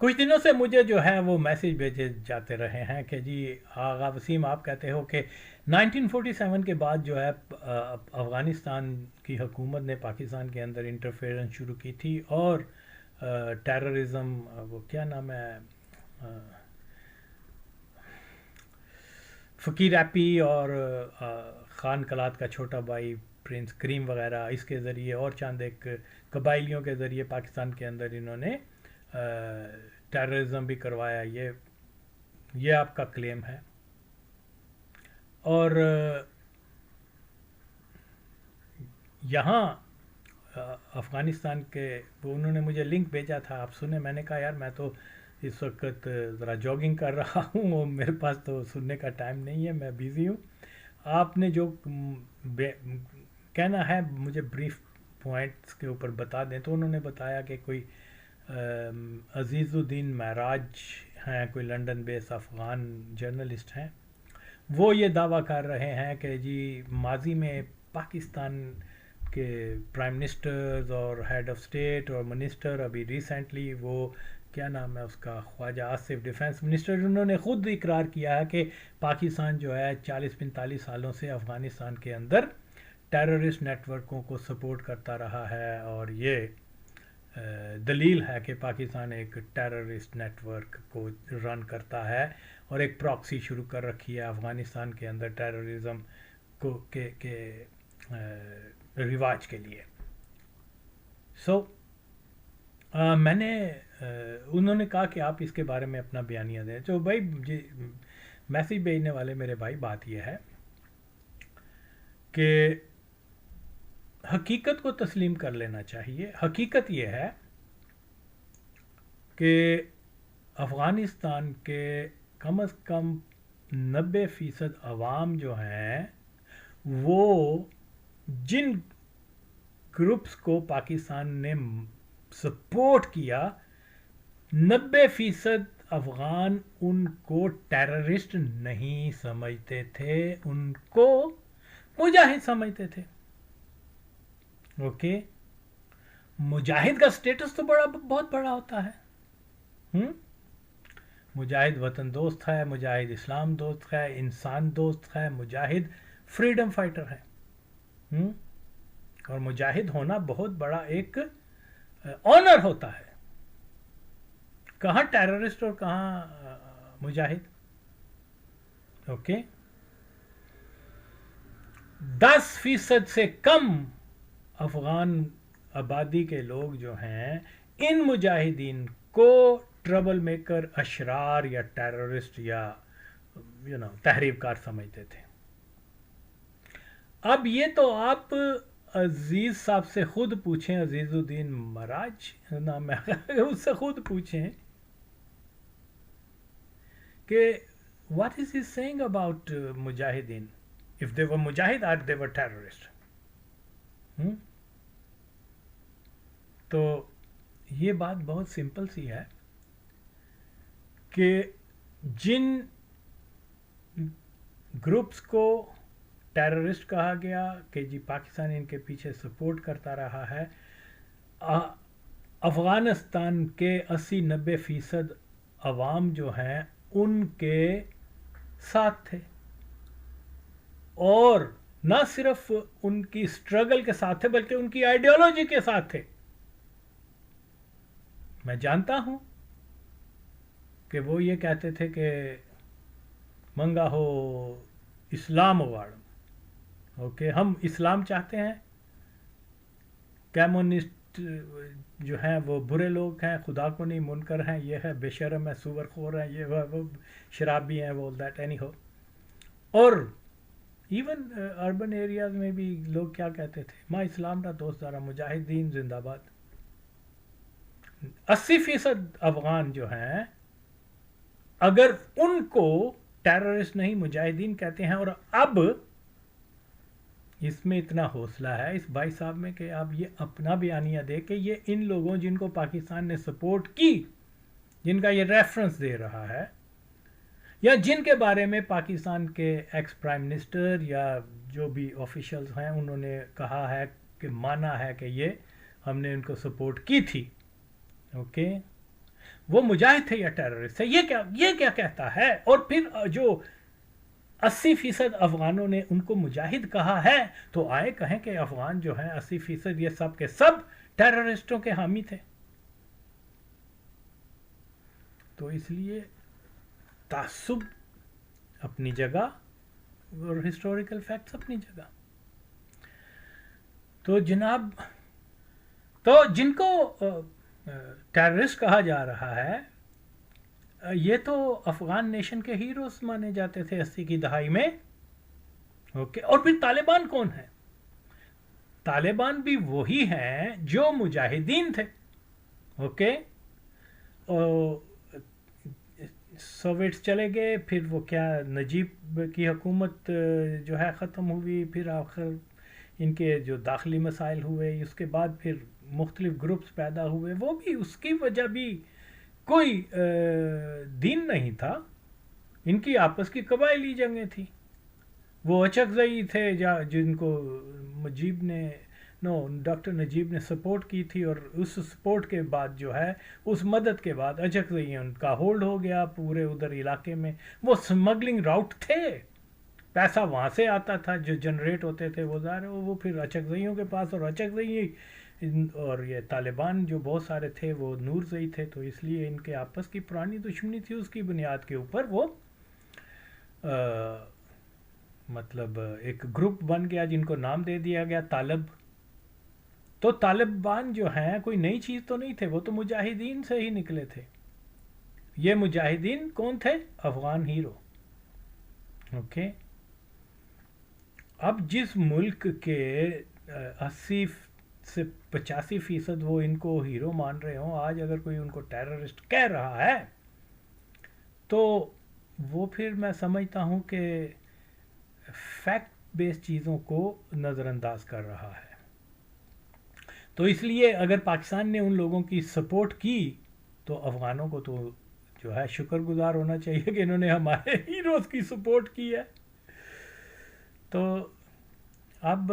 کچھ دنوں سے مجھے جو ہے وہ میسیج بھیجے جاتے رہے ہیں کہ جی آغا وسیم آپ کہتے ہو کہ 1947 کے بعد جو ہے افغانستان کی حکومت نے پاکستان کے اندر انٹرفیئرنس شروع کی تھی اور ٹیررزم، وہ کیا نام ہے، فقیر ایپی اور خان کلات کا چھوٹا بھائی پرنس کریم وغیرہ، اس کے ذریعے اور چند ایک قبائلیوں کے ذریعے پاکستان کے اندر انہوں نے ٹیررزم بھی کروایا، یہ آپ کا کلیم ہے. اور یہاں افغانستان کے وہ انہوں نے مجھے لنک بھیجا تھا، آپ سنیں. میں نے کہا یار میں تو اس وقت ذرا جاگنگ کر رہا ہوں اور میرے پاس تو سننے کا ٹائم نہیں ہے، میں بیزی ہوں. آپ نے جو کہنا ہے مجھے بریف پوائنٹس کے اوپر بتا دیں. تو انہوں نے بتایا کہ کوئی عزیز الدین معراج ہیں، کوئی لنڈن بیس افغان جرنلسٹ ہیں. وہ یہ دعویٰ کر رہے ہیں کہ جی ماضی میں پاکستان کے پرائم منسٹرز اور ہیڈ آف اسٹیٹ اور منسٹر، ابھی ریسنٹلی وہ کیا نام ہے اس کا، خواجہ آصف ڈیفنس منسٹر، انہوں نے خود اقرار کیا ہے کہ پاکستان جو ہے 40-45 سالوں سے افغانستان کے اندر ٹیررسٹ نیٹ ورکوں کو سپورٹ کرتا رہا ہے، اور یہ دلیل ہے کہ پاکستان ایک ٹیررسٹ نیٹ ورک کو رن کرتا ہے اور ایک پراکسی شروع کر رکھی ہے افغانستان کے اندر ٹیررزم کو کے رواج کے لیے. میں نے انہوں نے کہا کہ آپ اس کے بارے میں اپنا بیانیہ دیں. تو بھائی میسیج بھیجنے والے میرے بھائی، بات یہ ہے کہ حقیقت کو تسلیم کر لینا چاہیے. حقیقت یہ ہے کہ افغانستان کے کم از کم 90% عوام جو ہیں وہ جن گروپس کو پاکستان نے سپورٹ کیا، 90% افغان ان کو ٹیررسٹ نہیں سمجھتے تھے، ان کو مجاہد سمجھتے تھے. اوکے، مجاہد کا سٹیٹس تو بہت بڑا ہوتا ہے. مجاہد وطن دوست ہے، مجاہد اسلام دوست ہے، انسان دوست ہے، مجاہد فریڈم فائٹر ہے. اور مجاہد ہونا بہت بڑا ایک آنر ہوتا ہے. کہاں ٹیررسٹ اور کہاں مجاہد. اوکے، 10% سے کم افغان آبادی کے لوگ جو ہیں ان مجاہدین کو ٹربل میکر، اشرار یا ٹیررسٹ یا تحریک کار سمجھتے تھے. اب یہ تو آپ عزیز صاحب سے خود پوچھیں، عزیز الدین معراج نام ہے، اس سے خود پوچھیں کہ what is he saying about mujahideen, if they were mujahid or they were terrorist. تو یہ بات بہت سمپل سی ہے کہ جن گروپس کو ٹیررسٹ کہا گیا کہ جی پاکستان ان کے پیچھے سپورٹ کرتا رہا ہے، افغانستان کے 80-90% عوام جو ہیں ان کے ساتھ تھے، اور نہ صرف ان کی سٹرگل کے ساتھ تھے بلکہ ان کی آئیڈیالوجی کے ساتھ تھے. میں جانتا ہوں کہ وہ یہ کہتے تھے کہ منگا ہو اسلام واڑ. اوکے، ہم اسلام چاہتے ہیں، کمیونسٹ جو ہیں وہ برے لوگ ہیں، خدا کو نہیں منکر ہیں، یہ ہے بے شرم ہے، سور خور ہیں، یہ وہ شرابی ہیں، وہ دیٹ اینی ہو. اور ایون اربن ایریاز میں بھی لوگ کیا کہتے تھے، ماں اسلام را دوست دارا مجاہدین زندہ باد. 80% افغان جو ہیں اگر ان کو ٹیررسٹ نہیں مجاہدین کہتے ہیں، اور اب اس میں اتنا حوصلہ ہے اس بھائی صاحب میں کہ اب یہ اپنا بیانیہ دے کہ یہ ان لوگوں جن کو پاکستان نے سپورٹ کی، جن کا یہ ریفرنس دے رہا ہے، یا جن کے بارے میں پاکستان کے ایکس پرائم منسٹر یا جو بھی آفیشلز ہیں انہوں نے کہا ہے کہ مانا ہے کہ یہ ہم نے ان کو سپورٹ کی تھی. اوکے، وہ مجاہد تھے یا ٹیررسٹ تھے؟ یہ کیا کہتا ہے؟ اور پھر جو 80% افغانوں نے ان کو مجاہد کہا ہے، تو آئے کہیں کہ افغان جو ہیں 80% یہ سب کے سب ٹیررسٹوں کے حامی تھے. تو اس لیے تعصب اپنی جگہ اور ہسٹوریکل فیکٹس اپنی جگہ. تو جناب، تو جن کو ٹیررسٹ کہا جا رہا ہے، یہ تو افغان نیشن کے ہیروز مانے جاتے تھے 80 کی دہائی میں. اوکے، اور پھر طالبان کون ہیں؟ طالبان بھی وہی ہیں جو مجاہدین تھے. اوکے، سوویٹس چلے گئے، پھر وہ کیا نجیب کی حکومت جو ہے ختم ہوئی، پھر آخر ان کے جو داخلی مسائل ہوئے، اس کے بعد پھر مختلف گروپس پیدا ہوئے. وہ بھی اس کی وجہ بھی کوئی دین نہیں تھا، ان کی آپس کی قبائلی جنگیں تھیں. وہ اچکزئی تھے جن کو ڈاکٹر نجیب نے سپورٹ کی تھی، اور اس سپورٹ کے بعد جو ہے، اس مدد کے بعد اچکزئی ان کا ہولڈ ہو گیا پورے ادھر علاقے میں. وہ سمگلنگ راؤٹ تھے، پیسہ وہاں سے آتا تھا جو جنریٹ ہوتے تھے، وہ ظاہر وہ پھر اچکزئیوں کے پاس، اور اچکزئی اور یہ طالبان جو بہت سارے تھے وہ نورزئی تھے. تو اس لیے ان کے آپس کی پرانی دشمنی تھی، اس کی بنیاد کے اوپر وہ مطلب ایک گروپ بن گیا جن کو نام دے دیا گیا طالب. تو طالبان جو ہیں کوئی نئی چیز تو نہیں تھے، وہ تو مجاہدین سے ہی نکلے تھے. یہ مجاہدین کون تھے؟ افغان ہیرو. اوکے، اب جس ملک کے 80 سے 85% وہ ان کو ہیرو مان رہے ہوں، آج اگر کوئی ان کو ٹیررسٹ کہہ رہا ہے تو وہ پھر میں سمجھتا ہوں کہ فیکٹ بیس چیزوں کو نظر انداز کر رہا ہے. تو اس لیے اگر پاکستان نے ان لوگوں کی سپورٹ کی تو افغانوں کو تو جو ہے شکر گزار ہونا چاہیے کہ انہوں نے ہمارے ہیروز کی سپورٹ کی ہے. تو اب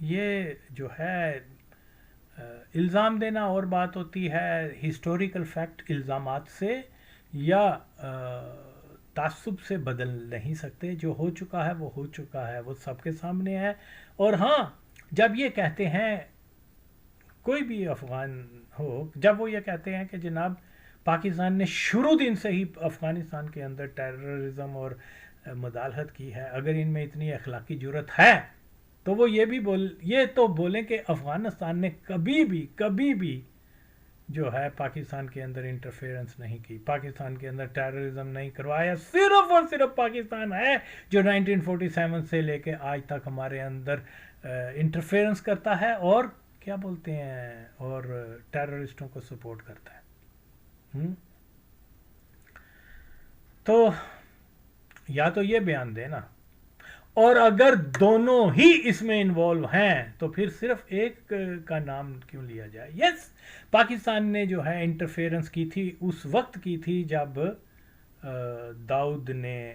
یہ جو ہے الزام دینا اور بات ہوتی ہے، ہسٹوریکل فیکٹ الزامات سے یا تعصب سے بدل نہیں سکتے. جو ہو چکا ہے وہ ہو چکا ہے، وہ سب کے سامنے ہے. اور ہاں، جب یہ کہتے ہیں کوئی بھی افغان ہو، جب وہ یہ کہتے ہیں کہ جناب پاکستان نے شروع دن سے ہی افغانستان کے اندر ٹیررزم اور مداخلت کی ہے، اگر ان میں اتنی اخلاقی جرت ہے تو وہ یہ تو بولیں کہ افغانستان نے کبھی بھی جو ہے پاکستان کے اندر انٹرفیئرنس نہیں کی، پاکستان کے اندر ٹیررزم نہیں کروایا. صرف اور صرف پاکستان ہے جو 1947 سے لے کے آج تک ہمارے اندر انٹرفیئرنس کرتا ہے اور کیا بولتے ہیں، اور ٹیررسٹوں کو سپورٹ کرتا ہے. تو یا تو یہ بیان دے نا، اور اگر دونوں ہی اس میں انوالو ہیں تو پھر صرف ایک کا نام کیوں لیا جائے؟ یس، پاکستان نے جو ہے انٹرفیئرنس کی تھی، اس وقت کی تھی جب داؤد نے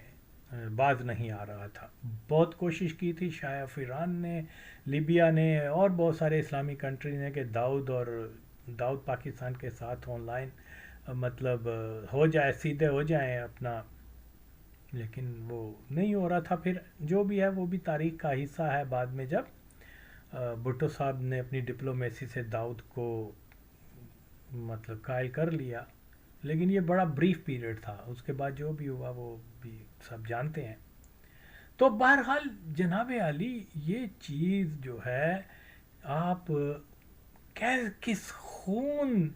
باز نہیں آ رہا تھا. بہت کوشش کی تھی شاہ ایران نے، لیبیا نے، اور بہت سارے اسلامی کنٹری نے کہ داؤد پاکستان کے ساتھ آن لائن مطلب ہو جائے، سیدھے ہو جائیں اپنا، لیکن وہ نہیں ہو رہا تھا. پھر جو بھی ہے وہ بھی تاریخ کا حصہ ہے. بعد میں جب بھٹو صاحب نے اپنی ڈپلومیسی سے داؤد کو مطلب قائل کر لیا، لیکن یہ بڑا بریف پیریڈ تھا، اس کے بعد جو بھی ہوا وہ بھی سب جانتے ہیں. تو بہرحال جناب عالی، یہ چیز جو ہے آپ کس خون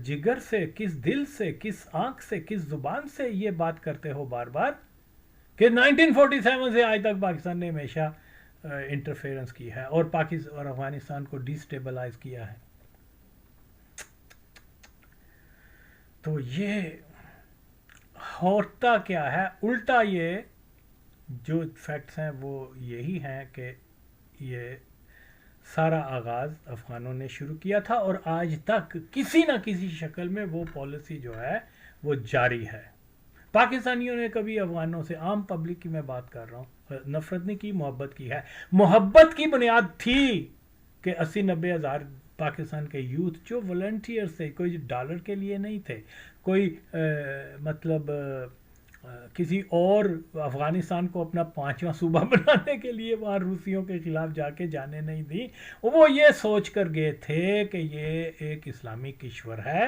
جگر سے، کس دل سے، کس آنکھ سے، کس زبان سے یہ بات کرتے ہو بار بار کہ 1947 سے آج تک پاکستان نے ہمیشہ انٹرفیئرنس کی ہے اور افغانستان کو ڈی سٹیبلائز کیا ہے. تو یہ ہوتا کیا ہے الٹا؟ یہ جو فیکٹس ہیں وہ یہی ہیں کہ یہ سارا آغاز افغانوں نے شروع کیا تھا اور آج تک کسی نہ کسی شکل میں وہ پالیسی جو ہے وہ جاری ہے. پاکستانیوں نے کبھی افغانوں سے، عام پبلک کی میں بات کر رہا ہوں، نفرت نہیں کی، محبت کی ہے. محبت کی بنیاد تھی کہ 80-90 ہزار پاکستان کے یوتھ جو والنٹیئر تھے، کوئی ڈالر کے لیے نہیں تھے، کوئی مطلب کسی اور افغانستان کو اپنا 5واں صوبہ بنانے کے لیے وہاں روسیوں کے خلاف جا کے جانے نہیں دی، وہ یہ سوچ کر گئے تھے کہ یہ ایک اسلامی کشور ہے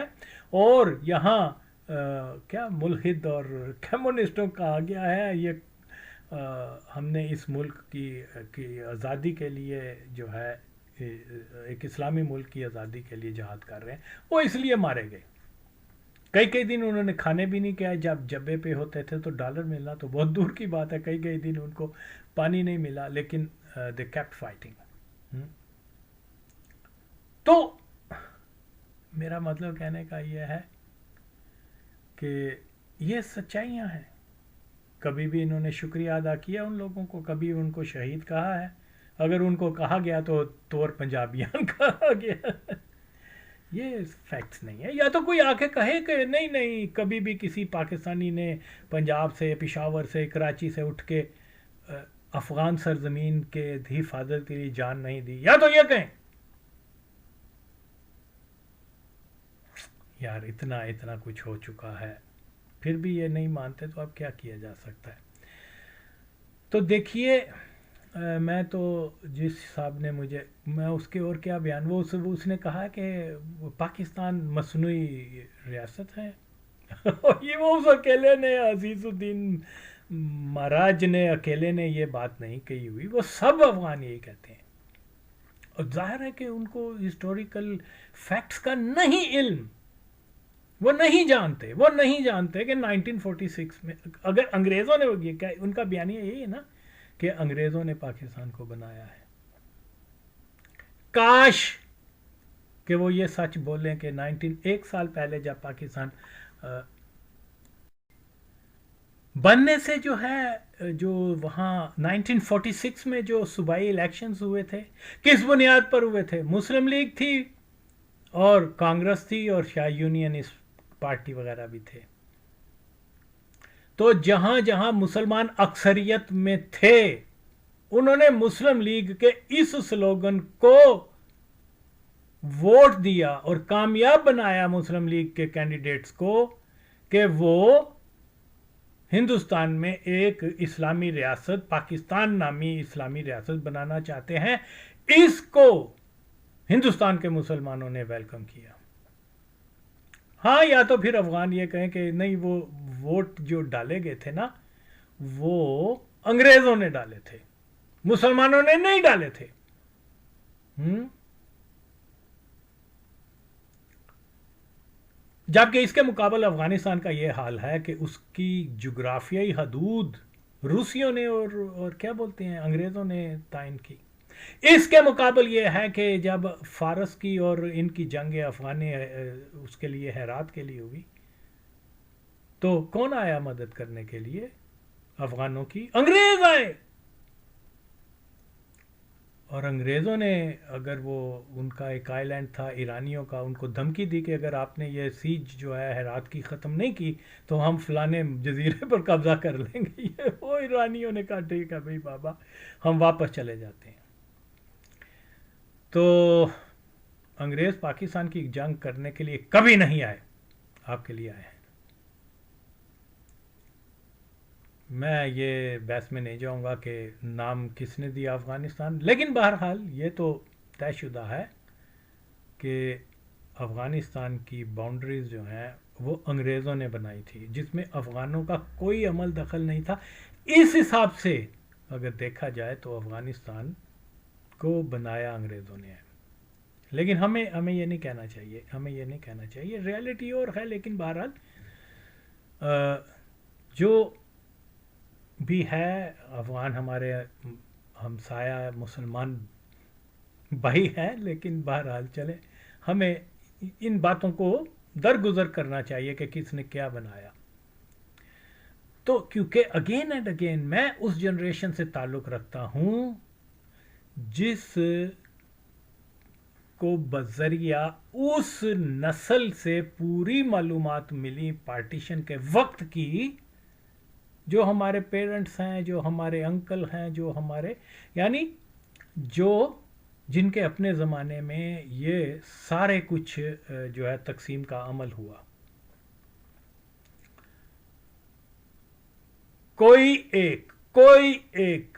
اور یہاں کیا ملحد اور کمیونسٹوں کہا گیا ہے، یہ ہم نے اس ملک کی آزادی کے لیے جو ہے ایک اسلامی ملک کی آزادی کے لیے جہاد کر رہے ہیں، وہ اس لیے مارے گئے۔ کئی دن انہوں نے کھانے بھی نہیں کیا، جب جبے پہ ہوتے تھے تو ڈالر ملنا تو بہت دور کی بات ہے، کئی دن ان کو پانی نہیں ملا، لیکن دے کیپٹ فائٹنگ۔ تو میرا مطلب کہنے کا یہ ہے کہ یہ سچائیاں ہیں، کبھی بھی انہوں نے شکریہ ادا کیا ان لوگوں کو، کبھی ان کو شہید کہا ہے، اگر ان کو کہا گیا تو طور پنجابیان کہا گیا، یہ فیکٹس نہیں ہے۔ یا تو کوئی آ کے کہے کہ نہیں کبھی بھی کسی پاکستانی نے پنجاب سے، پشاور سے، کراچی سے اٹھ کے افغان سرزمین کے حفاظت کے لیے جان نہیں دی، یا تو یہ کہیں یار اتنا کچھ ہو چکا ہے، پھر بھی یہ نہیں مانتے تو اب کیا کیا جا سکتا ہے۔ تو دیکھیے میں تو جس صاحب نے میں اس کے اور کیا بیان، وہ اس نے کہا کہ پاکستان مصنوعی ریاست ہے یہ وہ اس اکیلے نے، عزیز الدین مہاراج نے اکیلے نے یہ بات نہیں کہی ہوئی، وہ سب افغان یہی کہتے ہیں، اور ظاہر ہے کہ ان کو ہسٹوریکل فیکٹس کا نہیں علم، وہ نہیں جانتے کہ 1946 میں اگر انگریزوں نے ان کا بیانیہ یہی ہے نا کہ انگریزوں نے پاکستان کو بنایا ہے، کاش کہ وہ یہ سچ بولیں کہ 1 سال پہلے جب پاکستان بننے سے جو ہے، جو وہاں 1946 میں جو صوبائی الیکشنز ہوئے تھے، کس بنیاد پر ہوئے تھے؟ مسلم لیگ تھی اور کانگریس تھی اور شاید یونینسٹ پارٹی وغیرہ بھی تھے، تو جہاں مسلمان اکثریت میں تھے انہوں نے مسلم لیگ کے اس سلوگن کو ووٹ دیا اور کامیاب بنایا مسلم لیگ کے کینڈیڈیٹس کو کہ وہ ہندوستان میں ایک اسلامی ریاست، پاکستان نامی اسلامی ریاست بنانا چاہتے ہیں۔ اس کو ہندوستان کے مسلمانوں نے ویلکم کیا۔ ہاں، یا تو پھر افغان یہ کہیں کہ نہیں، وہ ووٹ جو ڈالے گئے تھے نا وہ انگریزوں نے ڈالے تھے، مسلمانوں نے نہیں ڈالے تھے۔ جبکہ اس کے مقابل افغانستان کا یہ حال ہے کہ اس کی جغرافیائی حدود روسیوں نے اور کیا بولتے ہیں انگریزوں نے تعین کی۔ اس کے مقابل یہ ہے کہ جب فارس کی اور ان کی جنگ افغانی اس کے لیے ہرات کے لیے ہوئی تو کون آیا مدد کرنے کے لیے افغانوں کی؟ انگریز آئے، اور انگریزوں نے اگر وہ ان کا ایک آئی لینڈ تھا ایرانیوں کا، ان کو دھمکی دی کہ اگر آپ نے یہ سیج جو ہے ہرات کی ختم نہیں کی تو ہم فلانے جزیرے پر قبضہ کر لیں گے۔ یہ وہ ایرانیوں نے کہا ٹھیک ہے بھائی بابا، ہم واپس چلے جاتے ہیں۔ تو انگریز پاکستان کی جنگ کرنے کے لیے کبھی نہیں آئے، آپ کے لیے آئے ہیں۔ میں یہ بحث میں نہیں جاؤں گا کہ نام کس نے دیا افغانستان، لیکن بہرحال یہ تو طے شدہ ہے کہ افغانستان کی باؤنڈریز جو ہیں وہ انگریزوں نے بنائی تھی، جس میں افغانوں کا کوئی عمل دخل نہیں تھا۔ اس حساب سے اگر دیکھا جائے تو افغانستان کو بنایا انگریزوں نے ہے، لیکن ہمیں یہ نہیں کہنا چاہیے، ریالٹی اور ہے۔ لیکن بہرحال جو بھی ہے، افغان ہمارے ہمسایہ مسلمان بھائی ہے، لیکن بہرحال چلے، ہمیں ان باتوں کو درگزر کرنا چاہیے کہ کس نے کیا بنایا۔ تو کیونکہ اگین اینڈ اگین میں اس جنریشن سے تعلق رکھتا ہوں جس کو بذریعہ اس نسل سے پوری معلومات ملی پارٹیشن کے وقت کی، جو ہمارے پیرنٹس ہیں، جو ہمارے انکل ہیں، جو ہمارے یعنی جو جن کے اپنے زمانے میں یہ سارے کچھ جو ہے تقسیم کا عمل ہوا. کوئی ایک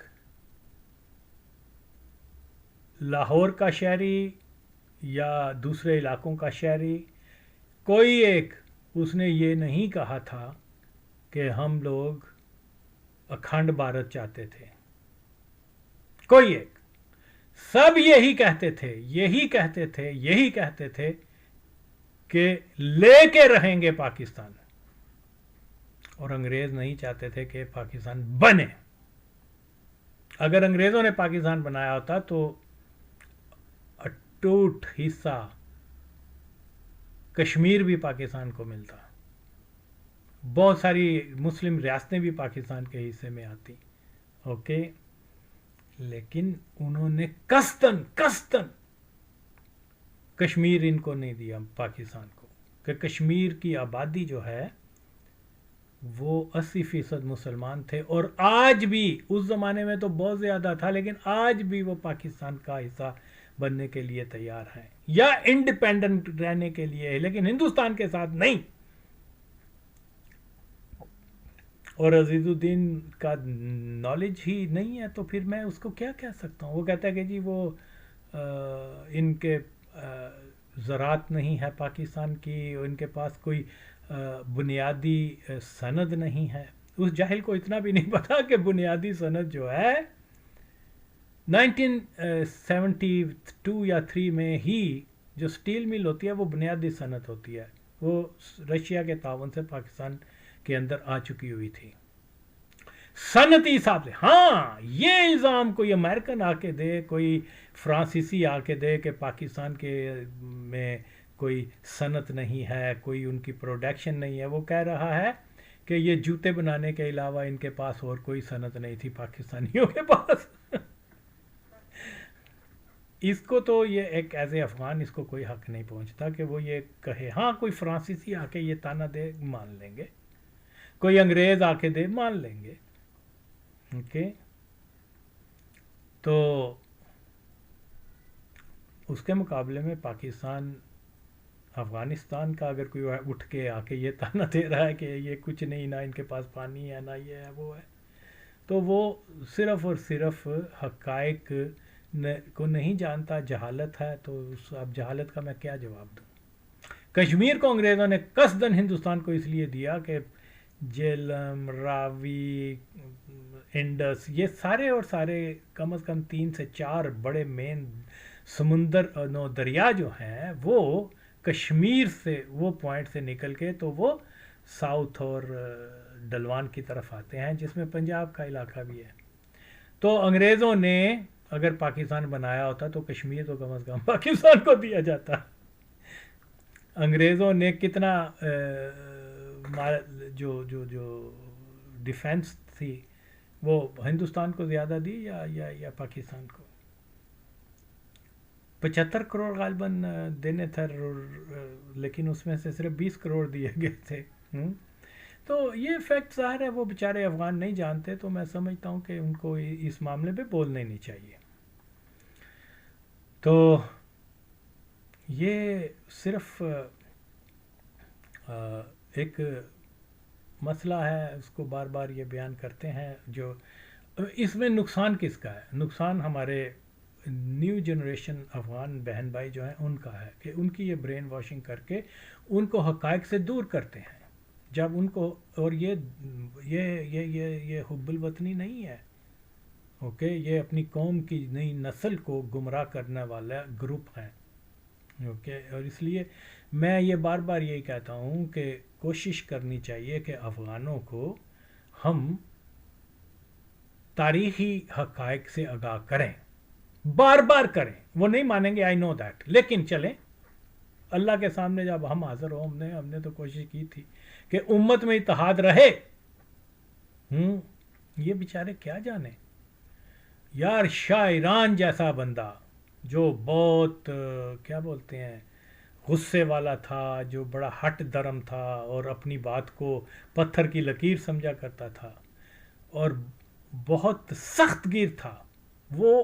لاہور کا شہری یا دوسرے علاقوں کا شہری، کوئی ایک اس نے یہ نہیں کہا تھا کہ ہم لوگ اکھنڈ بھارت چاہتے تھے. کوئی ایک، سب یہی کہتے تھے کہ لے کے رہیں گے پاکستان، اور انگریز نہیں چاہتے تھے کہ پاکستان بنے. اگر انگریزوں نے پاکستان بنایا ہوتا تو اٹوٹ حصہ کشمیر بھی پاکستان کو ملتا، بہت ساری مسلم ریاستیں بھی پاکستان کے حصے میں آتی. اوکے، لیکن انہوں نے قصداً کشمیر ان کو نہیں دیا پاکستان کو، کہ کشمیر کی آبادی جو ہے وہ 80% مسلمان تھے، اور آج بھی، اس زمانے میں تو بہت زیادہ تھا لیکن آج بھی وہ پاکستان کا حصہ بننے کے لیے تیار ہیں یا انڈیپینڈنٹ رہنے کے لیے، لیکن ہندوستان کے ساتھ نہیں. اور عزیز الدین کا نالج ہی نہیں ہے تو پھر میں اس کو کیا کہہ سکتا ہوں. وہ کہتا ہے کہ جی وہ ان کے زراعت نہیں ہے پاکستان کی، ان کے پاس کوئی بنیادی سند نہیں ہے. اس جاہل کو اتنا بھی نہیں پتا کہ بنیادی سند جو ہے 1972 یا 3 میں ہی جو سٹیل مل ہوتی ہے وہ بنیادی صنعت ہوتی ہے، وہ رشیا کے تعاون سے پاکستان کے اندر آ چکی ہوئی تھی صنعتی حساب سے. ہاں، یہ الزام کوئی امریکن آ کے دے، کوئی فرانسیسی آ کے دے کہ پاکستان کے میں کوئی صنعت نہیں ہے، کوئی ان کی پروڈکشن نہیں ہے، وہ کہہ رہا ہے کہ یہ جوتے بنانے کے علاوہ ان کے پاس اور کوئی صنعت نہیں تھی پاکستانیوں کے پاس. اس کو تو یہ ایک ایز اے افغان اس کو کوئی حق نہیں پہنچتا کہ وہ یہ کہے. ہاں، کوئی فرانسیسی آ کے یہ تانا دے، مان لیں گے، کوئی انگریز آ کے دے، مان لیں گے. اوکے، تو اس کے مقابلے میں پاکستان، افغانستان کا اگر کوئی اٹھ کے آ کے یہ تانا دے رہا ہے کہ یہ کچھ نہیں، نہ ان کے پاس پانی ہے، نہ یہ ہے وہ ہے، تو وہ صرف اور صرف حقائق کو نہیں جانتا، جہالت ہے. تو اب جہالت کا میں کیا جواب دوں. کشمیر کو انگریزوں نے قصداً ہندوستان کو اس لیے دیا کہ جیلم، راوی، انڈس، یہ سارے اور سارے کم از کم 3 سے 4 بڑے مین سمندر دریا جو ہیں وہ کشمیر سے، وہ پوائنٹ سے نکل کے تو وہ ساؤتھ اور ڈلوان کی طرف آتے ہیں، جس میں پنجاب کا علاقہ بھی ہے. تو انگریزوں نے اگر پاکستان بنایا ہوتا تو کشمیر تو کم از کم پاکستان کو دیا جاتا. انگریزوں نے کتنا جو ڈیفنس تھی وہ ہندوستان کو زیادہ دی یا پاکستان کو؟ 75 کروڑ غالباً دینے تھے، لیکن اس میں سے صرف 20 کروڑ دیے گئے تھے. تو یہ فیکٹ ظاہر ہے وہ بیچارے افغان نہیں جانتے، تو میں سمجھتا ہوں کہ ان کو اس معاملے پہ بولنا ہی نہیں چاہیے. تو یہ صرف ایک مسئلہ ہے، اس کو بار بار یہ بیان کرتے ہیں. جو اس میں نقصان کس کا ہے؟ نقصان ہمارے نیو جنریشن افغان بہن بھائی جو ہیں ان کا ہے، کہ ان کی یہ برین واشنگ کر کے ان کو حقائق سے دور کرتے ہیں. جب ان کو، اور یہ حب الوطنی نہیں ہے. اوکے، یہ اپنی قوم کی نئی نسل کو گمراہ کرنے والا گروپ ہیں. اوکے، اور اس لیے میں یہ بار بار یہی کہتا ہوں کہ کوشش کرنی چاہیے کہ افغانوں کو ہم تاریخی حقائق سے آگاہ کریں، بار بار کریں. وہ نہیں مانیں گے، آئی نو دیٹ، لیکن چلیں اللہ کے سامنے جب ہم حاضر ہوں، ہم نے تو کوشش کی تھی کہ امت میں اتحاد رہے. یہ بیچارے کیا جانے یار. شاہ ایران جیسا بندہ جو بہت کیا بولتے ہیں غصے والا تھا، جو بڑا ہٹ درم تھا اور اپنی بات کو پتھر کی لکیر سمجھا کرتا تھا اور بہت سخت گیر تھا، وہ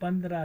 15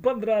15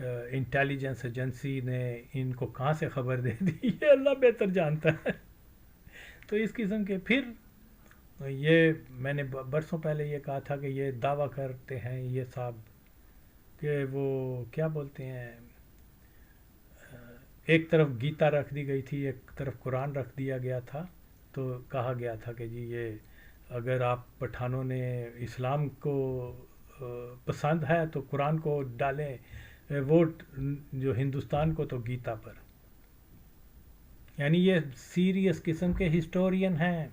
انٹیلیجنس ایجنسی نے ان کو کہاں سے خبر دے دی یہ اللہ بہتر جانتا ہے. تو اس قسم کے پھر یہ میں نے برسوں پہلے یہ کہا تھا کہ یہ دعویٰ کرتے ہیں یہ صاحب کہ وہ کیا بولتے ہیں، ایک طرف گیتا رکھ دی گئی تھی، ایک طرف قرآن رکھ دیا گیا تھا، تو کہا گیا تھا کہ جی یہ اگر آپ پٹھانوں نے اسلام کو پسند ہے تو قرآن کو ڈالیں ووٹ، جو ہندوستان کو تو گیتا پر. یعنی یہ سیریس قسم کے ہسٹورین ہیں،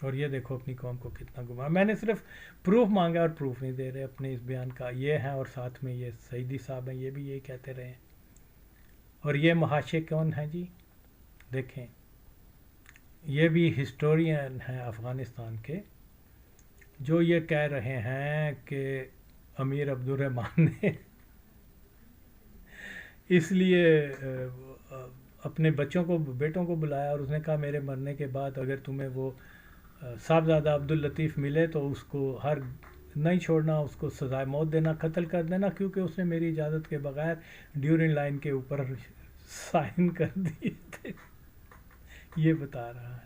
اور یہ دیکھو اپنی قوم کو کتنا گما. میں نے صرف پروف مانگا اور پروف نہیں دے رہے اپنے اس بیان کا. یہ ہیں اور ساتھ میں یہ سعیدی صاحب ہیں، یہ بھی یہی کہتے رہے ہیں. اور یہ محاشے کون ہیں جی؟ دیکھیں یہ بھی ہسٹورین ہیں افغانستان کے، جو یہ کہہ رہے ہیں کہ امیر عبد الرحمن نے اس لیے اپنے بچوں کو بیٹوں کو بلایا اور اس نے کہا میرے مرنے کے بعد اگر تمہیں وہ صاحبزادہ عبداللطیف ملے تو اس کو ہر نہیں چھوڑنا، اس کو سزائے موت دینا، قتل کر دینا، کیونکہ اس نے میری اجازت کے بغیر ڈیورنگ لائن کے اوپر سائن کر دیے تھے. یہ بتا رہا ہے.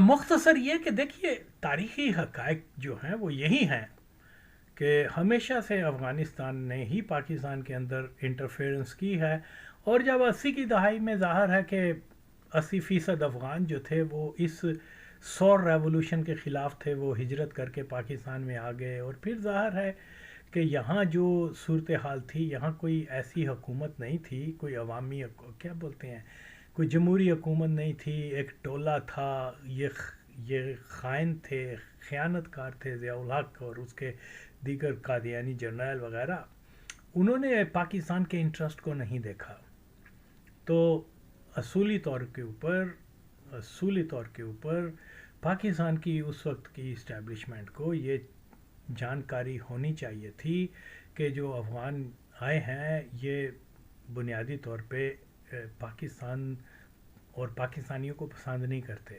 مختصر یہ کہ دیکھیے تاریخی حقائق جو ہیں وہ یہی ہیں کہ ہمیشہ سے افغانستان نے ہی پاکستان کے اندر انٹرفیئرنس کی ہے، اور جب 80 کی دہائی میں ظاہر ہے کہ 80% افغان جو تھے وہ اس سور ریولوشن کے خلاف تھے، وہ ہجرت کر کے پاکستان میں آ گئے. اور پھر ظاہر ہے کہ یہاں جو صورتحال تھی، یہاں کوئی ایسی حکومت نہیں تھی، کوئی عوامی کیا بولتے ہیں، کوئی جمہوری حکومت نہیں تھی. ایک ٹولہ تھا، یہ خائن تھے، خیانت کار تھے، ضیاء الحق اور اس کے دیگر قادیانی جرنیل وغیرہ. انہوں نے پاکستان کے انٹرسٹ کو نہیں دیکھا. تو اصولی طور کے اوپر پاکستان کی اس وقت کی اسٹیبلشمنٹ کو یہ جانکاری ہونی چاہیے تھی کہ جو افغان آئے ہیں یہ بنیادی طور پہ پاکستان اور پاکستانیوں کو پسند نہیں کرتے.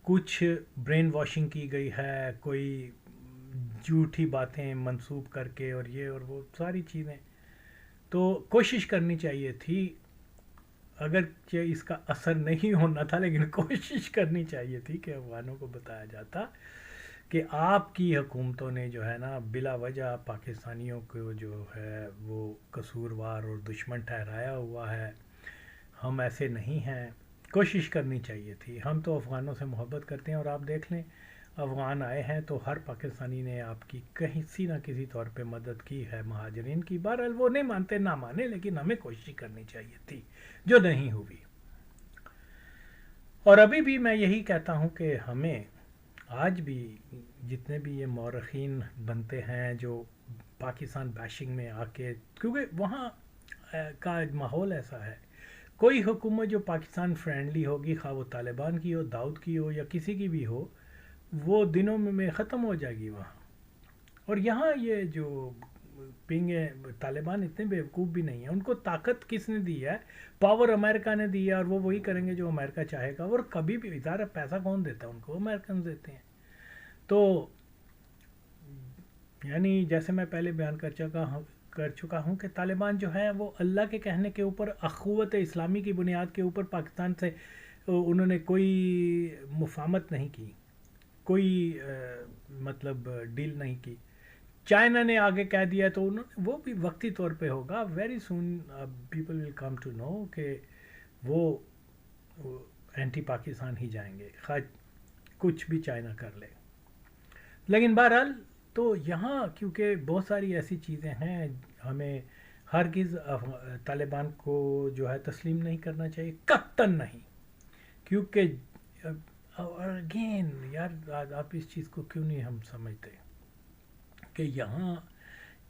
کچھ برین واشنگ کی گئی ہے، کوئی جھوٹی باتیں منسوب کر کے اور یہ اور وہ ساری چیزیں. تو کوشش کرنی چاہیے تھی، اگرچہ اس کا اثر نہیں ہونا تھا لیکن کوشش کرنی چاہیے تھی کہ افغانوں کو بتایا جاتا کہ آپ کی حکومتوں نے جو ہے نا بلا وجہ پاکستانیوں کو جو ہے وہ قصوروار اور دشمن ٹھہرایا ہوا ہے، ہم ایسے نہیں ہیں. کوشش کرنی چاہیے تھی. ہم تو افغانوں سے محبت کرتے ہیں، اور آپ دیکھ لیں افغان آئے ہیں تو ہر پاکستانی نے آپ کی کسی نہ کسی طور پہ مدد کی ہے مہاجرین کی. بہرحال وہ نہیں مانتے نہ مانے، لیکن ہمیں کوشش کرنی چاہیے تھی جو نہیں ہوئی. اور ابھی بھی میں یہی کہتا ہوں کہ ہمیں آج بھی جتنے بھی یہ مورخین بنتے ہیں جو پاکستان بیشنگ میں آ کے، کیونکہ وہاں کا ماحول ایسا ہے، کوئی حکومت جو پاکستان فرینڈلی ہوگی، خواہ وہ طالبان کی ہو، داؤد کی ہو یا کسی کی بھی ہو، وہ دنوں میں ختم ہو جائے گی وہاں. اور یہاں یہ جو پینگے طالبان اتنے بیوقوف بھی نہیں ہیں. ان کو طاقت کس نے دی ہے؟ پاور امریکہ نے دی ہے، اور وہ وہی کریں گے جو امریکہ چاہے گا. اور کبھی بھی ادارہ پیسہ کون دیتا ہے ان کو؟ امریکنز دیتے ہیں. تو یعنی جیسے میں پہلے بیان کر چکا ہوں کہ طالبان جو ہے وہ اللہ کے کہنے کے اوپر اخوت اسلامی کی بنیاد کے اوپر پاکستان سے انہوں نے کوئی مفاہمت نہیں کی، کوئی مطلب ڈیل نہیں کی. چائنا نے آگے کہہ دیا تو وہ بھی وقتی طور پہ ہوگا. Very soon people will come to know کہ وہ اینٹی پاکستان ہی جائیں گے، خواہ کچھ بھی چائنا کر لے. لیکن بہرحال تو یہاں کیونکہ بہت ساری ایسی چیزیں ہیں، ہمیں ہرگز طالبان کو جو ہے تسلیم نہیں کرنا چاہیے، قطعاً نہیں. کیونکہ اگین یار آپ اس چیز کو کیوں نہیں ہم سمجھتے کہ یہاں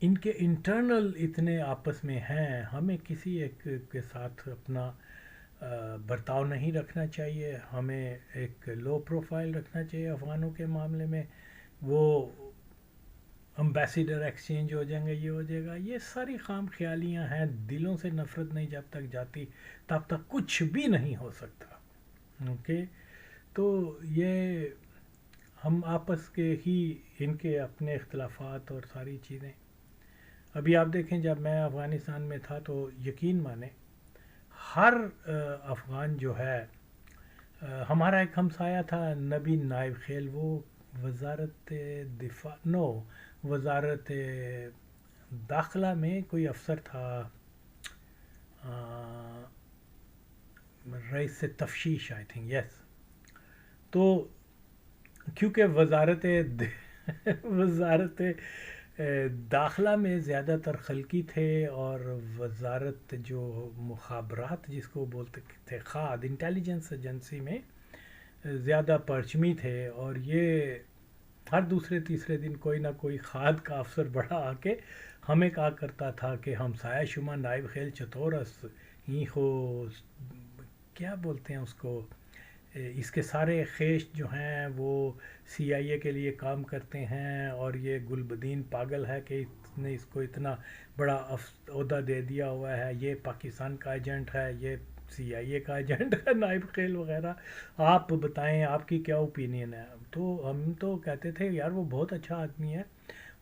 ان کے انٹرنل اتنے آپس میں ہیں. ہمیں کسی ایک کے ساتھ اپنا برتاؤ نہیں رکھنا چاہیے، ہمیں ایک لو پروفائل رکھنا چاہیے افغانوں کے معاملے میں. وہ امبیسیڈر ایکسچینج ہو جائیں گے، یہ ہو جائے گا، یہ ساری خام خیالیاں ہیں. دلوں سے نفرت نہیں جب تک جاتی تب تک کچھ بھی نہیں ہو سکتا. اوکے تو یہ ہم آپس کے ہی ان کے اپنے اختلافات اور ساری چیزیں. ابھی آپ دیکھیں جب میں افغانستان میں تھا تو یقین مانیں ہر افغان جو ہے ہمارا ایک ہمسایہ تھا نبی نائب خیل، وہ وزارت دفاع وزارت داخلہ میں کوئی افسر تھا، رئیس تفتیش آئی تھنک یس. تو کیونکہ وزارت داخلہ میں زیادہ تر خلقی تھے، اور وزارت جو مخابرات جس کو بولتے تھے خاد انٹیلیجنس ایجنسی میں زیادہ پرچمی تھے، اور یہ ہر دوسرے تیسرے دن کوئی نہ کوئی خاد کا افسر بڑا آ کے ہمیں کہا کرتا تھا کہ ہمسایہ شما نائب خیل چطورس ہی خو کیا بولتے ہیں اس کو، اس کے سارے خیش جو ہیں وہ سی آئی اے کے لیے کام کرتے ہیں، اور یہ گلبدین پاگل ہے کہ اس نے اس کو اتنا بڑا عہدہ دے دیا ہوا ہے، یہ پاکستان کا ایجنٹ ہے، یہ سی آئی اے کا ایجنٹ ہے نائب خیل وغیرہ. آپ بتائیں آپ کی کیا اوپینین ہے؟ تو ہم تو کہتے تھے یار وہ بہت اچھا آدمی ہے،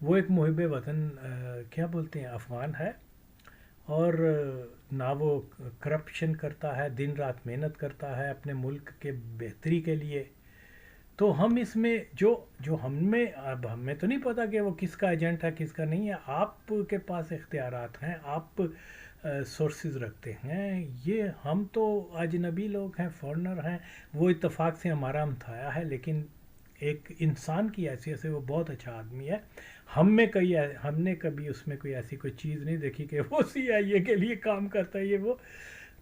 وہ ایک محب وطن کیا بولتے ہیں افغان ہے، اور نہ وہ کرپشن کرتا ہے، دن رات محنت کرتا ہے اپنے ملک کے بہتری کے لیے. تو ہم اس میں جو اب ہمیں تو نہیں پتا کہ وہ کس کا ایجنٹ ہے کس کا نہیں ہے. آپ کے پاس اختیارات ہیں، آپ سورسز رکھتے ہیں. یہ ہم تو اجنبی لوگ ہیں، فورنر ہیں، وہ اتفاق سے ہمارا امتھایا ہے، لیکن ایک انسان کی حیثیت سے وہ بہت اچھا آدمی ہے. ہم نے کبھی اس میں کوئی ایسی کوئی چیز نہیں دیکھی کہ وہ سی آئی اے کے لیے کام کرتا ہے یہ وہ.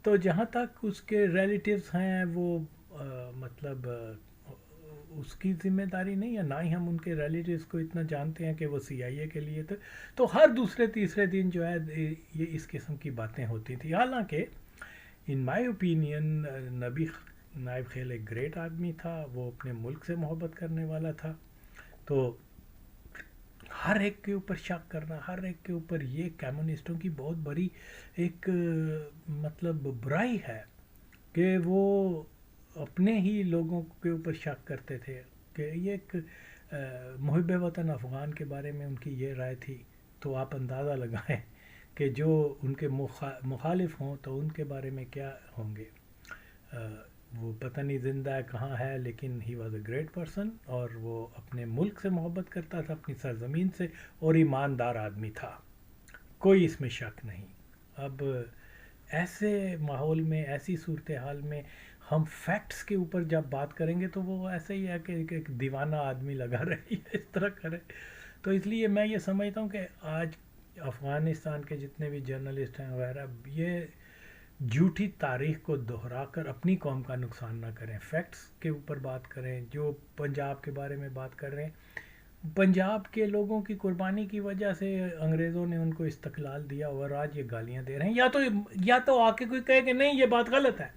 تو جہاں تک اس کے ریلیٹیوز ہیں وہ مطلب اس کی ذمہ داری نہیں ہے، نہ ہی ہم ان کے ریلیٹیوز کو اتنا جانتے ہیں کہ وہ سی آئی اے کے لیے تھے. تو ہر دوسرے تیسرے دن جو ہے یہ اس قسم کی باتیں ہوتی تھیں. حالانکہ ان مائی اوپینین نبی نائب خیل ایک گریٹ آدمی تھا، وہ اپنے ملک سے محبت کرنے والا تھا. تو ہر ایک کے اوپر شک کرنا، ہر ایک کے اوپر، یہ کمیونسٹوں کی بہت بڑی ایک مطلب برائی ہے کہ وہ اپنے ہی لوگوں کے اوپر شک کرتے تھے. کہ یہ ایک محب وطن افغان کے بارے میں ان کی یہ رائے تھی. تو آپ اندازہ لگائیں کہ جو ان کے مخالف ہوں تو ان کے بارے میں کیا ہوں گے. وہ پتہ نہیں زندہ ہے کہاں ہے، لیکن he was a great person, اور وہ اپنے ملک سے محبت کرتا تھا، اپنی سرزمین سے، اور ایماندار آدمی تھا، کوئی اس میں شک نہیں. اب ایسے ماحول میں، ایسی صورتحال میں ہم فیکٹس کے اوپر جب بات کریں گے تو وہ ایسے ہی ہے کہ ایک دیوانہ آدمی لگا رہی ہے اس طرح کرے. تو اس لیے میں یہ سمجھتا ہوں کہ آج افغانستان کے جتنے بھی جرنلسٹ ہیں وغیرہ، یہ جھوٹی تاریخ کو دہرا کر اپنی قوم کا نقصان نہ کریں، فیکٹس کے اوپر بات کریں. جو پنجاب کے بارے میں بات کر رہے ہیں، پنجاب کے لوگوں کی قربانی کی وجہ سے انگریزوں نے ان کو استقلال دیا، اور آج یہ گالیاں دے رہے ہیں. یا تو آ کے کوئی کہے کہ نہیں یہ بات غلط ہے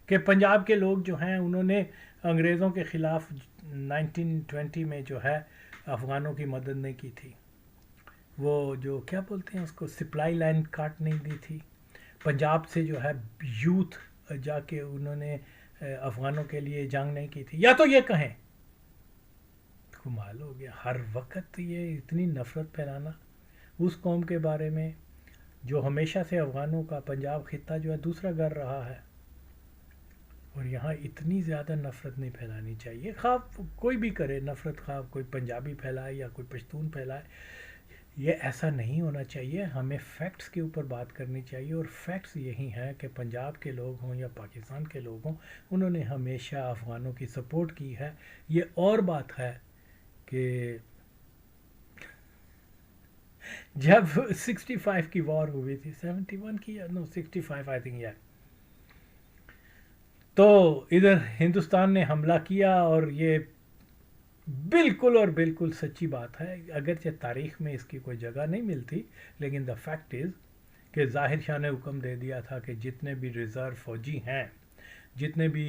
کہ پنجاب کے لوگ جو ہیں انہوں نے انگریزوں کے خلاف 1920 میں جو ہے افغانوں کی مدد نہیں کی تھی، وہ جو کیا بولتے ہیں اس کو، سپلائی لائن کاٹ نہیں دی تھی. پنجاب سے جو ہے یوتھ جا کے انہوں نے افغانوں کے لیے جنگ نہیں کی تھی. یا تو یہ کہیں، کمال ہو گیا ہر وقت یہ اتنی نفرت پھیلانا اس قوم کے بارے میں جو ہمیشہ سے افغانوں کا پنجاب خطہ جو ہے دوسرا گھر رہا ہے. اور یہاں اتنی زیادہ نفرت نہیں پھیلانی چاہیے، خواہ کوئی بھی کرے نفرت، خواہ کوئی پنجابی پھیلائے یا کوئی پشتون پھیلائے، یہ ایسا نہیں ہونا چاہیے. ہمیں فیکٹس کے اوپر بات کرنی چاہیے، اور فیکٹس یہی ہیں کہ پنجاب کے لوگ ہوں یا پاکستان کے لوگ ہوں، انہوں نے ہمیشہ افغانوں کی سپورٹ کی ہے. یہ اور بات ہے کہ جب 65 کی وار ہوئی تھی، 71 کی، 65 آئی تھنک، تو ادھر ہندوستان نے حملہ کیا، اور یہ بالکل اور بالکل سچی بات ہے، اگرچہ تاریخ میں اس کی کوئی جگہ نہیں ملتی، لیکن دا فیکٹ از کہ ظاہر شاہ نے حکم دے دیا تھا کہ جتنے بھی ریزرو فوجی ہیں، جتنے بھی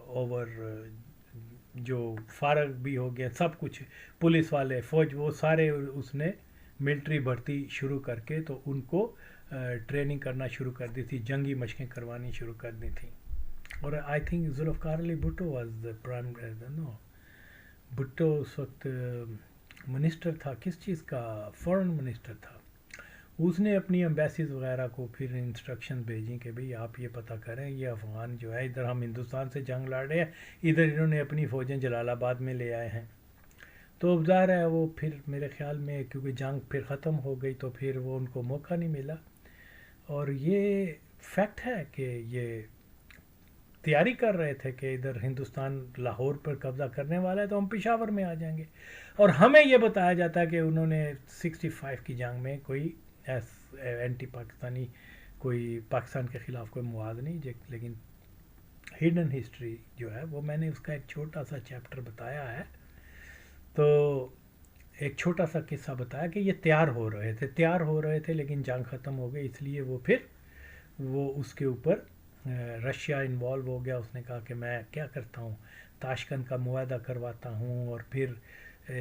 اوور جو فارغ بھی ہو گئے، سب کچھ پولیس والے، فوج، وہ سارے اس نے ملٹری بھرتی شروع کر کے تو ان کو ٹریننگ کرنا شروع کر دی تھی، جنگی مشقیں کروانی شروع کر دی تھیں. اور I think Zulfikar Ali Bhutto was the prime, no Bhutto اس وقت منسٹر تھا کس چیز کا، فورن منسٹر تھا. اس نے اپنی امبیسیز وغیرہ کو پھر انسٹرکشن بھیجیں کہ بھئی آپ یہ پتہ کریں یہ افغان جو ہے ادھر ہم ہندوستان سے جنگ لڑ رہے ہیں، ادھر انہوں نے اپنی فوجیں جلال آباد میں لے آئے ہیں. تو اب ظاہر ہے وہ پھر میرے خیال میں کیونکہ جنگ پھر ختم ہو گئی تو پھر وہ ان کو موقع نہیں ملا. اور یہ فیکٹ ہے کہ یہ تیاری کر رہے تھے کہ ادھر ہندوستان لاہور پر قبضہ کرنے والا ہے تو ہم پشاور میں آ جائیں گے. اور ہمیں یہ بتایا جاتا ہے کہ انہوں نے 65 کی جنگ میں کوئی اینٹی پاکستانی کوئی پاکستان کے خلاف کوئی مواد نہیں، لیکن ہڈن ہسٹری جو ہے وہ میں نے اس کا ایک چھوٹا سا چیپٹر بتایا ہے. تو ایک چھوٹا سا قصہ بتایا کہ یہ تیار ہو رہے تھے لیکن جنگ ختم ہو گئی، اس لیے وہ پھر وہ اس کے اوپر رشیا انوالو ہو گیا. اس نے کہا کہ میں کیا کرتا ہوں، تاشکند کا معاہدہ کرواتا ہوں. اور پھر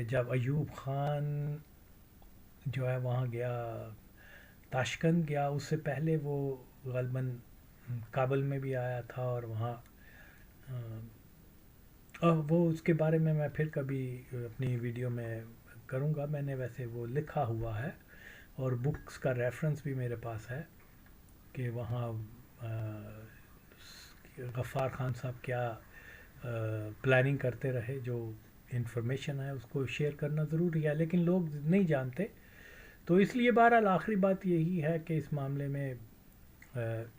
جب ایوب خان جو ہے وہاں گیا، تاشکند گیا، اس سے پہلے وہ غالباً کابل میں بھی آیا تھا. اور وہاں وہ اس کے بارے میں پھر کبھی اپنی ویڈیو میں کروں گا. میں نے ویسے وہ لکھا ہوا ہے اور بکس کا ریفرنس بھی میرے پاس ہے کہ وہاں غفار خان صاحب کیا پلاننگ کرتے رہے. جو انفارمیشن ہے اس کو شیئر کرنا ضروری ہے لیکن لوگ نہیں جانتے. تو اس لیے بہرحال آخری بات یہی ہے کہ اس معاملے میں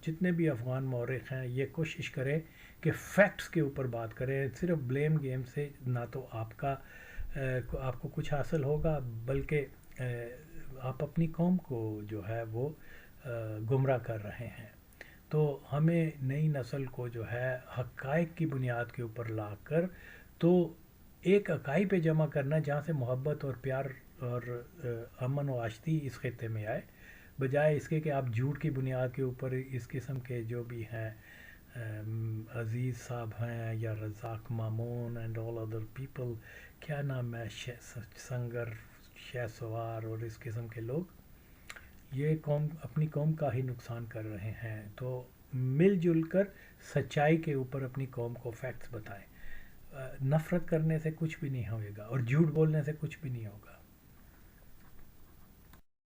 جتنے بھی افغان مورخ ہیں یہ کوشش کریں کہ فیکٹس کے اوپر بات کریں. صرف بلیم گیم سے نہ تو آپ کو کچھ حاصل ہوگا بلکہ آپ اپنی قوم کو جو ہے وہ گمراہ کر رہے ہیں. تو ہمیں نئی نسل کو جو ہے حقائق کی بنیاد کے اوپر لا کر تو ایک اکائی پہ جمع کرنا جہاں سے محبت اور پیار اور امن و آشتی اس خطے میں آئے، بجائے اس کے کہ آپ جھوٹ کی بنیاد کے اوپر اس قسم کے جو بھی ہیں عزیز صاحب ہیں یا رزاق مامون اینڈ آل ادر پیپل، کیا نام ہے، سنگر، شہ سوار اور اس قسم کے لوگ یہ اپنی قوم کا ہی نقصان کر رہے ہیں. تو مل جل کر سچائی کے اوپر اپنی قوم کو فیکٹس بتائیں. نفرت کرنے سے کچھ بھی نہیں ہوئے گا اور جھوٹ بولنے سے کچھ بھی نہیں ہوگا.